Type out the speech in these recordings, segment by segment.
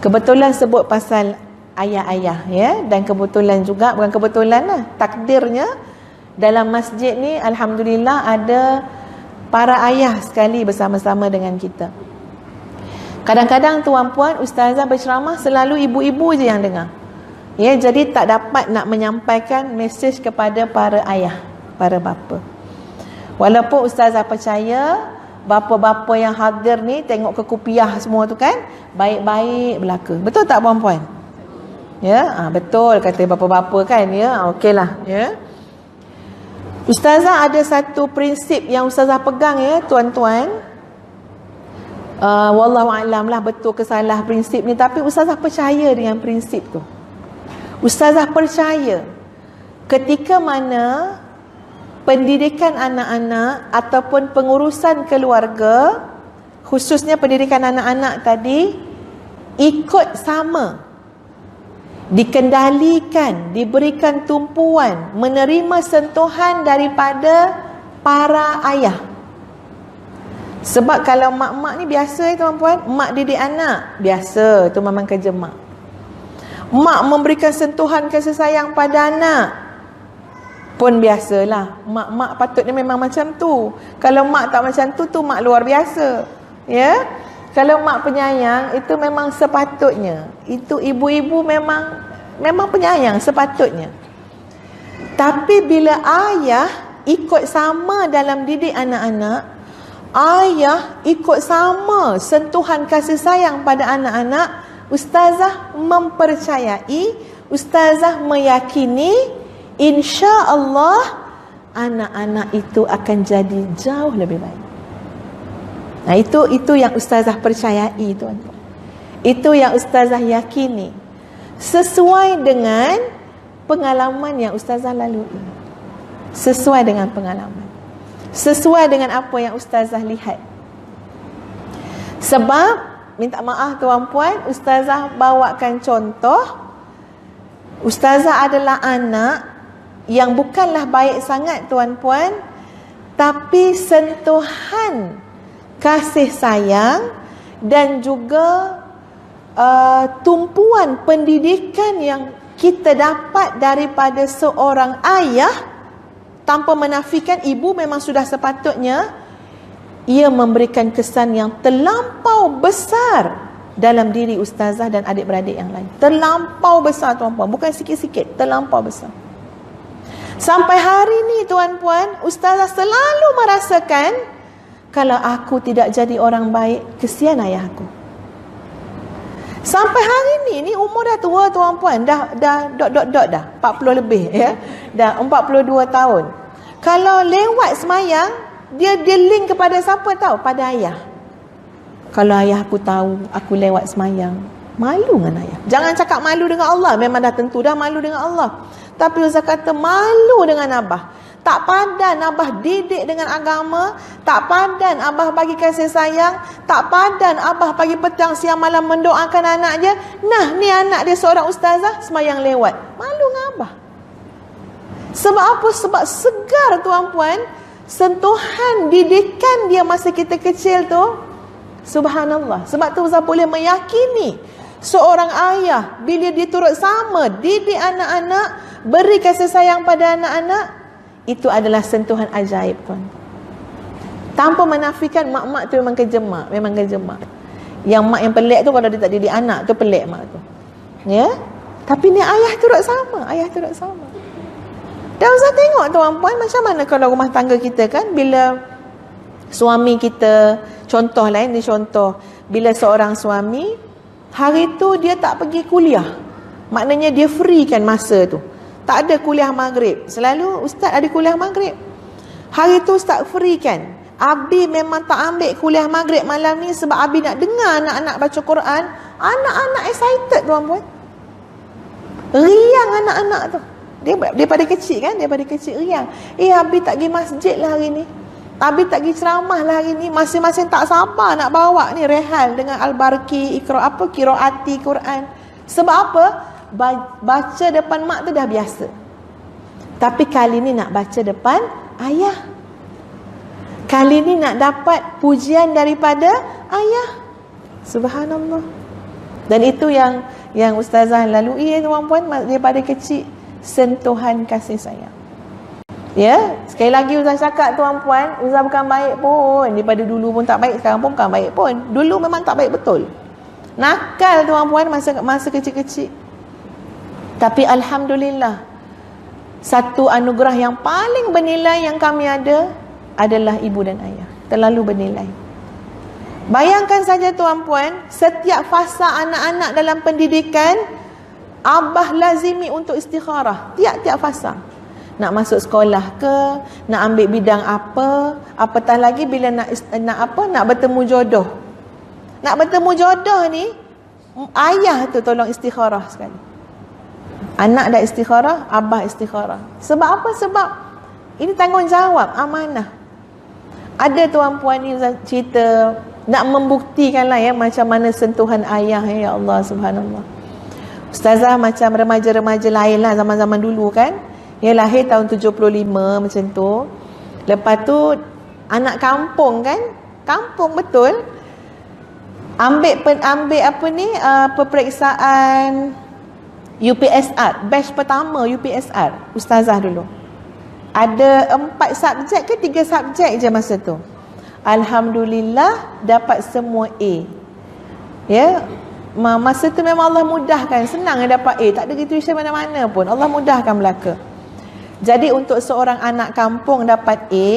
Kebetulan sebut pasal ayah-ayah, ya, dan kebetulan juga, bukan kebetulan lah, takdirnya dalam masjid ni alhamdulillah ada para ayah sekali bersama-sama dengan kita. Kadang-kadang tuan-puan ustazah berceramah selalu ibu-ibu je yang dengar. Ya, jadi tak dapat nak menyampaikan mesej kepada para ayah, para bapa. Walaupun ustazah percaya bapa-bapa yang hadir ni tengok ke kopiah semua tu kan, baik-baik belaka. Betul tak puan-puan? Ya, betul kata bapa-bapa kan, ya. Okeylah, ya. Ustazah ada satu prinsip yang ustazah pegang, ya tuan-tuan. Wallahu a'lam lah betul ke salah prinsip ni, tapi ustazah percaya dengan prinsip tu. Ustazah percaya ketika mana pendidikan anak-anak ataupun pengurusan keluarga, khususnya pendidikan anak-anak tadi, ikut sama, dikendalikan, diberikan tumpuan, menerima sentuhan daripada para ayah. Sebab kalau mak-mak ni biasa, tuan-puan, mak didik anak biasa, tu memang kerja mak. Mak memberikan sentuhan kasih sayang pada anak pun biasalah. Mak-mak patutnya memang macam tu. Kalau mak tak macam tu, tu mak luar biasa. Ya. Kalau mak penyayang, itu memang sepatutnya. Itu ibu-ibu memang penyayang sepatutnya. Tapi bila ayah ikut sama dalam didik anak-anak, ayah ikut sama sentuhan kasih sayang pada anak-anak, ustazah mempercayai, ustazah meyakini, insya-Allah anak-anak itu akan jadi jauh lebih baik. Nah, itu yang ustazah percayai, tuan-tuan. Itu yang ustazah yakini. Sesuai dengan pengalaman yang ustazah lalui. Sesuai dengan pengalaman. Sesuai dengan apa yang ustazah lihat. Sebab, minta maaf tuan-puan, ustazah bawakan contoh. Ustazah adalah anak yang bukanlah baik sangat tuan-puan, tapi sentuhan kasih sayang dan juga tumpuan pendidikan yang kita dapat daripada seorang ayah, tanpa menafikan ibu memang sudah sepatutnya, ia memberikan kesan yang terlampau besar dalam diri ustazah dan adik-beradik yang lain. Terlampau besar tuan-puan, bukan sikit-sikit, terlampau besar. Sampai hari ni tuan-puan, ustazah selalu merasakan, kalau aku tidak jadi orang baik, kesian ayah aku. Sampai hari ni umur dah tua tuan-puan, dah dah 40 lebih, ya. Dah 42 tahun. Kalau lewat semayang, dia link kepada siapa tahu? Pada ayah. Kalau ayah aku tahu aku lewat semayang, malu dengan ayah. Jangan cakap malu dengan Allah, memang dah tentu dah malu dengan Allah. Tapi Ustaz kata malu dengan abah. Tak padan abah didik dengan agama, tak padan abah bagi kasih sayang, tak padan abah pagi petang siang malam mendoakan anak dia. Nah, ni anak dia seorang ustazah semayang lewat. Malu dengan abah. Sebab apa? Sebab segar tuan-puan, sentuhan didikan dia masa kita kecil tu. Subhanallah. Sebab tu Ustaz boleh meyakini seorang ayah bila dia turut sama didik anak-anak, beri kasih sayang pada anak-anak, itu adalah sentuhan ajaib, tuan. Tanpa menafikan mak-mak tu memang kerja mak, memang kerja mak. Yang mak yang pelik tu kalau dia tak didik anak tu pelik mak tu. Ya? Tapi ni ayah turut sama, ayah turut sama. Dan Ustaz tengok tuan-puan, macam mana kalau rumah tangga kita kan, bila suami kita, contoh lain ni contoh, bila seorang suami hari tu dia tak pergi kuliah, maknanya dia free kan masa tu, tak ada kuliah maghrib. Selalu ustaz ada kuliah maghrib. Hari tu ustaz free kan, Abi memang tak ambil kuliah maghrib malam ni sebab Abi nak dengar anak-anak baca Quran. Anak-anak excited tuan-puan, riang anak-anak tu. Dia daripada kecil kan, daripada kecil riang. Abi tak pergi masjid lah hari ni, Abi tak pergi ceramah lah hari ni. Masing-masing tak sabar nak bawa ni Rehal dengan Al-Barki, Qiraati Quran. Sebab apa? Baca depan mak tu dah biasa. Tapi kali ni nak baca depan ayah. Kali ni nak dapat pujian daripada ayah. Subhanallah. Dan itu yang ustazah lalui tuan-puan daripada kecil, sentuhan kasih sayang. Ya, sekali lagi Ustaz cakap tuan-puan, Ustaz bukan baik pun. Daripada dulu pun tak baik, sekarang pun bukan baik pun. Dulu memang tak baik betul. Nakal tuan-puan masa kecil-kecil. Tapi alhamdulillah, satu anugerah yang paling bernilai yang kami ada adalah ibu dan ayah. Terlalu bernilai. Bayangkan saja tuan-puan, setiap fasa anak-anak dalam pendidikan, abah lazimi untuk istikharah. Tiap-tiap fasa. Nak masuk sekolah ke, nak ambil bidang apa, apatah lagi bila nak bertemu jodoh. Nak bertemu jodoh ni, ayah tu tolong istikharah sekali. Anak dah istikharah, abah istikharah. Sebab apa? Sebab ini tanggungjawab, amanah. Ada tuan-puan ni cerita, nak membuktikan lah ya macam mana sentuhan ayah, ya Allah subhanallah. Ustazah macam remaja-remaja lain lah zaman-zaman dulu kan. Dia lahir tahun 75 macam tu. Lepas tu anak kampung kan? Kampung betul. Ambil apa ni? Peperiksaan UPSR, batch pertama UPSR, ustazah dulu. Ada 4 subjek ke 3 subjek je masa tu. Alhamdulillah dapat semua A. Ya. Masa tu memang Allah mudahkan, senang dapat A, tak ada tuition mana-mana pun. Allah mudahkan belaka. Jadi untuk seorang anak kampung dapat A,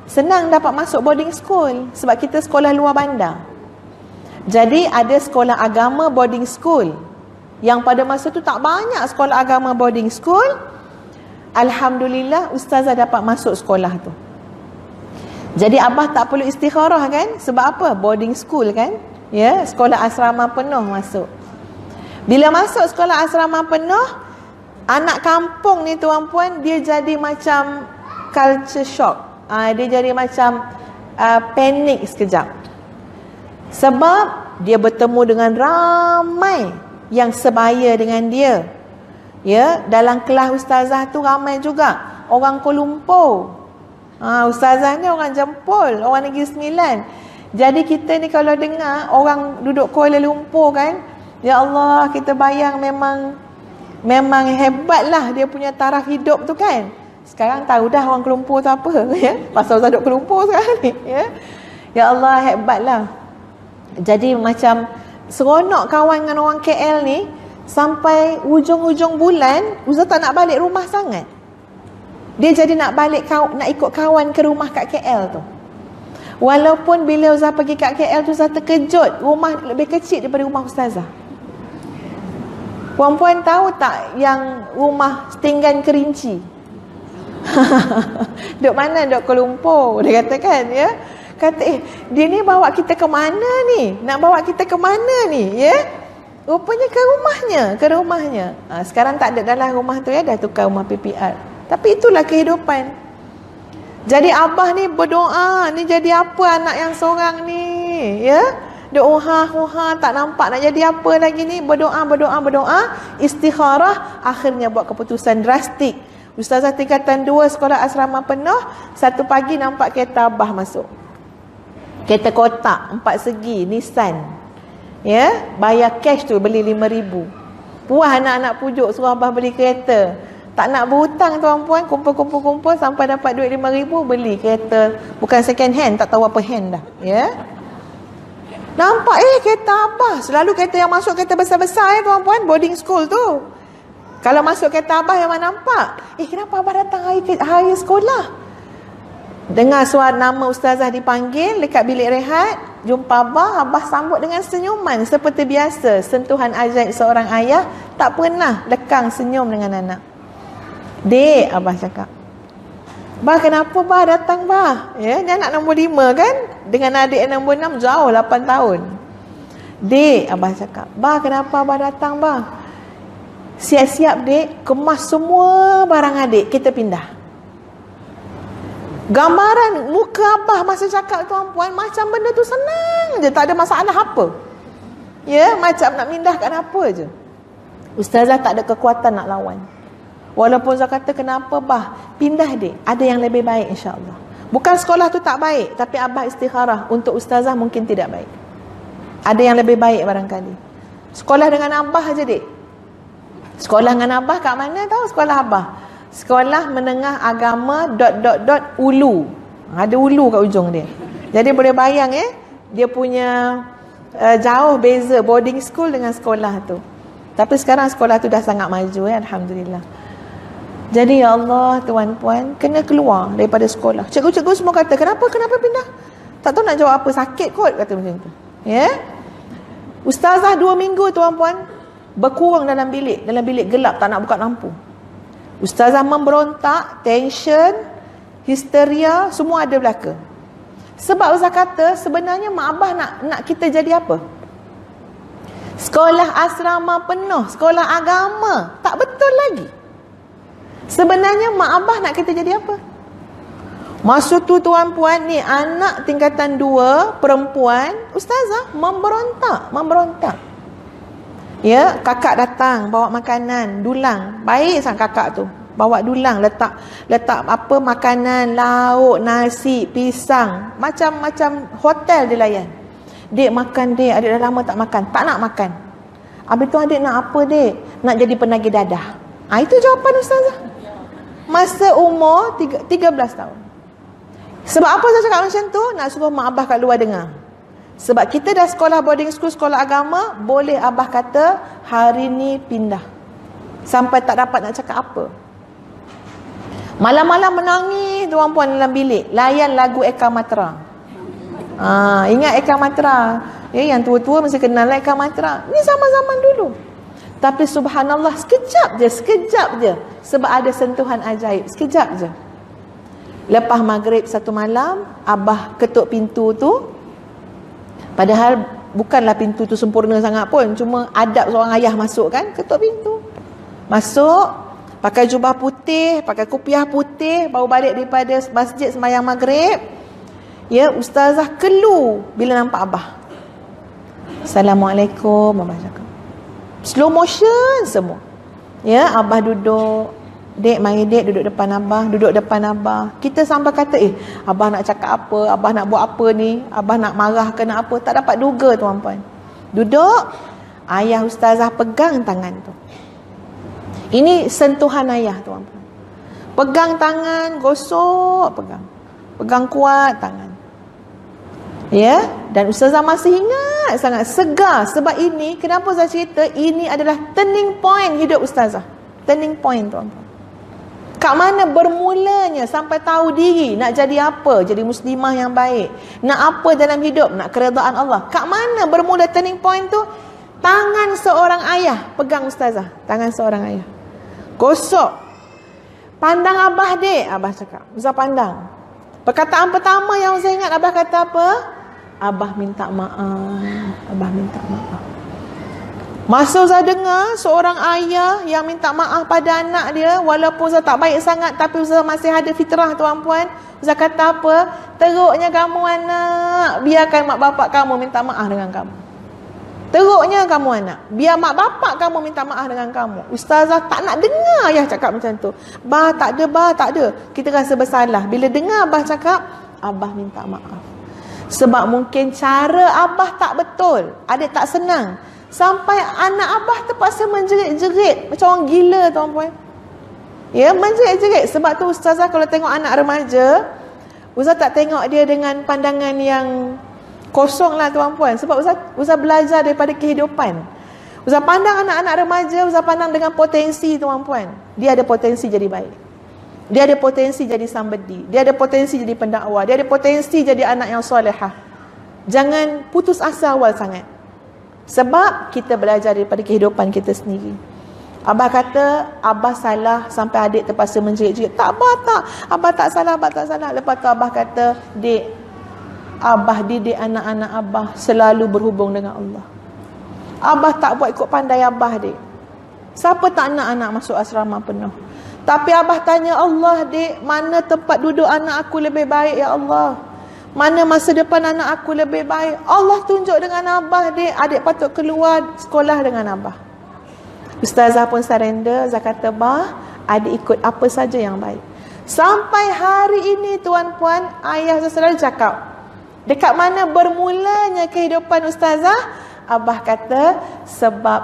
senang dapat masuk boarding school sebab kita sekolah luar bandar. Jadi ada sekolah agama boarding school yang pada masa tu tak banyak sekolah agama boarding school. Alhamdulillah ustazah dapat masuk sekolah tu. Jadi abah tak perlu istikharah kan? Sebab apa? Boarding school kan? Ya, sekolah asrama penuh masuk. Bila masuk sekolah asrama penuh, anak kampung ni tuan-puan, dia jadi macam culture shock. Dia jadi macam panik sekejap. Sebab dia bertemu dengan ramai yang sebaya dengan dia. Ya, dalam kelas ustazah tu ramai juga orang Kuala Lumpur. Ustazah ni orang Jempol, orang Negeri Sembilan. Jadi kita ni kalau dengar orang duduk Kuala Lumpur kan, ya Allah, kita bayang memang hebatlah dia punya taraf hidup tu kan. Sekarang tahu dah orang Kuala Lumpur tu apa ya. Pasal Ustaz duduk Kuala Lumpur sekarang ni ya. Ya Allah, hebatlah. Jadi macam seronok kawan dengan orang KL ni. Sampai ujung-ujung bulan Ustaz tak nak balik rumah sangat. Dia jadi nak ikut kawan ke rumah kat KL tu. Walaupun bila Ustaz pergi kat KL tu, Ustaz terkejut, rumah lebih kecil daripada rumah Ustazah. Puan-puan tahu tak yang rumah setinggan kerinci? Duk mana? Duk Kuala Lumpur. Dia kata kan ya. Kata dia ni bawa kita ke mana ni? Nak bawa kita ke mana ni? Ya. Rupanya ke rumahnya. Sekarang tak ada dalam rumah tu ya, dah tukar rumah PPR. Tapi itulah kehidupan. Jadi abah ni berdoa, ni jadi apa anak yang seorang ni? Ya. Doa tak nampak nak jadi apa lagi ni. Berdoa, istikharah, akhirnya buat keputusan drastik. Ustazah tingkatan 2 sekolah asrama penuh, satu pagi nampak kereta abah masuk. Kereta kotak 4 segi Nissan. Ya, bayar cash tu beli 5,000. Puas anak-anak pujuk suruh abah beli kereta. Tak nak berhutang tuan-puan, kumpul sampai dapat duit 5,000 beli kereta. Bukan second hand, tak tahu apa hand dah. Ya. Nampak kereta abah. Selalu kereta yang masuk kereta besar-besar tuan-puan, boarding school tu. Kalau masuk kereta abah yang mana nampak? Kenapa abah datang hari sekolah? Dengar suara nama ustazah dipanggil dekat bilik rehat, jumpa abah sambut dengan senyuman seperti biasa. Sentuhan ajaib seorang ayah, tak pernah lekang senyum dengan anak. Dek, abah cakap, bah kenapa bah datang bah? Ya, ni anak nombor 5 kan? Dengan adik yang nombor 6 jauh 8 tahun. Dek, abah cakap, bah kenapa abah datang bah? Siap-siap dek, kemas semua barang adik, kita pindah. Gambaran muka abah masa cakap tuan-puan, macam benda tu senang je, tak ada masalah apa. Ya, macam nak pindahkan apa je. Ustazah tak ada kekuatan nak lawan. Walaupun Ustazah kata, kenapa bah? Pindah dek, ada yang lebih baik insya-Allah. Bukan sekolah tu tak baik, tapi abah istikharah, untuk ustazah mungkin tidak baik. Ada yang lebih baik barangkali. Sekolah dengan abah je, Dik. Sekolah dengan abah kat mana tahu sekolah abah? Sekolah menengah agama ... Ulu. Ada ulu kat ujung dia. Jadi boleh bayang dia punya jauh beza boarding school dengan sekolah tu. Tapi sekarang sekolah tu dah sangat maju alhamdulillah. Jadi ya Allah, tuan-puan, kena keluar daripada sekolah. Cikgu-cikgu semua kata, kenapa pindah? Tak tahu nak jawab apa, sakit kot kata macam tu. Ya. Ustazah 2 minggu tuan-puan berkurang dalam bilik gelap, tak nak buka lampu. Ustazah memberontak, tension, histeria, semua ada belaka. Sebab Ustaz kata sebenarnya mak abah nak kita jadi apa? Sekolah asrama penuh, sekolah agama, tak betul lagi. Sebenarnya mak abah nak kita jadi apa? Masa tu tuan-puan ni anak tingkatan 2 perempuan, ustazah memberontak. Ya, kakak datang bawa makanan, dulang. Baik sangat kakak tu. Bawa dulang, letak apa makanan, lauk, nasi, pisang, macam-macam hotel dia layan. Dek makan dek, adik dah lama tak makan. Tak nak makan. Habis tu adik nak apa dek? Nak jadi penagih dadah. Itu jawapan ustazah. Masa umur 13 tahun. Sebab apa saya cakap macam tu? Nak suruh mak abah kat luar dengar. Sebab kita dah sekolah boarding school, sekolah agama, boleh abah kata hari ni pindah. Sampai tak dapat nak cakap apa. Malam-malam menangis tuan-puan dalam bilik, layan lagu Eka Matra. Ingat Eka Matra? Yang tua-tua mesti kenal Eka Matra. Ni zaman-zaman dulu. Tapi subhanallah, sekejap je. Sebab ada sentuhan ajaib, sekejap je. Lepas maghrib satu malam, abah ketuk pintu tu. Padahal bukanlah pintu tu sempurna sangat pun, cuma adab seorang ayah masuk kan, ketuk pintu. Masuk, pakai jubah putih, pakai kopiah putih, baru balik daripada masjid sembahyang maghrib. Ya, ustazah kelu bila nampak abah. Assalamualaikum, abah cakap. Slow motion semua. Ya, abah duduk. Dek, mari dek duduk depan abah. Kita sampai kata, abah nak cakap apa? Abah nak buat apa ni? Abah nak marah ke nak apa? Tak dapat duga tuan-puan. Duduk, ayah ustazah pegang tangan tu. Ini sentuhan ayah tuan-puan. Pegang tangan, gosok, pegang kuat tangan. Ya, dan ustazah masih ingat, sangat segar. Sebab ini, kenapa saya cerita, ini adalah turning point hidup ustazah. Turning point tuan-puan. Kat mana bermulanya sampai tahu diri nak jadi apa, jadi muslimah yang baik, nak apa dalam hidup, nak keredaan Allah. Kat mana bermula turning point tu? Tangan seorang ayah pegang ustazah, tangan seorang ayah. Gosok. Pandang abah dek, abah cakap. Ustaz pandang. Perkataan pertama yang saya ingat abah kata apa? Abah minta maaf. Abah minta maaf. Masa saya dengar seorang ayah yang minta maaf pada anak dia, walaupun saya tak baik sangat, tapi saya masih ada fitrah tuan-puan. Saya kata apa? Teruknya kamu anak, biarkan mak bapak kamu minta maaf dengan kamu. Teruknya kamu anak, biar mak bapak kamu minta maaf dengan kamu. Ustazah tak nak dengar ayah cakap macam tu. Bah tak ada. Kita rasa bersalah. Bila dengar abah cakap, abah minta maaf. Sebab mungkin cara abah tak betul, adik tak senang. Sampai anak abah terpaksa menjerit-jerit macam orang gila tuan-puan. Ya, menjerit-jerit. Sebab tu ustazah kalau tengok anak remaja, ustazah tak tengok dia dengan pandangan yang kosong lah tuan-puan. Sebab ustazah belajar daripada kehidupan. Ustazah pandang anak-anak remaja, ustazah pandang dengan potensi tuan-puan. Dia ada potensi jadi baik. Dia ada potensi jadi somebody. Dia ada potensi jadi pendakwah. Dia ada potensi jadi anak yang solehah. Jangan putus asa awal sangat. Sebab kita belajar daripada kehidupan kita sendiri. Abah kata, abah salah sampai adik terpaksa menjerit-jerit. Tak, abah tak salah. Lepas tu abah kata, dek, abah didik anak-anak abah selalu berhubung dengan Allah. Abah tak buat ikut pandai abah, dek. Siapa tak nak anak masuk asrama penuh? Tapi abah tanya Allah, dek, mana tempat duduk anak aku lebih baik, ya Allah? Mana masa depan anak aku lebih baik? Allah tunjuk dengan abah, dek. Adik patut keluar sekolah dengan abah. Ustazah pun surrender. Ustazah kata, bah, adik ikut apa saja yang baik. Sampai hari ini tuan-puan, ayah saya selalu cakap, dekat mana bermulanya kehidupan ustazah, Abah kata sebab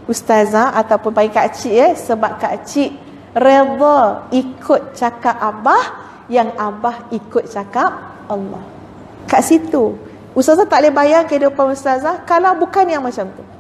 ustazah ataupun panggil kak cik sebab kak cik redha ikut cakap abah, yang abah ikut cakap Allah. Kat situ ustazah tak boleh bayang kehidupan ustazah kalau bukan yang macam tu.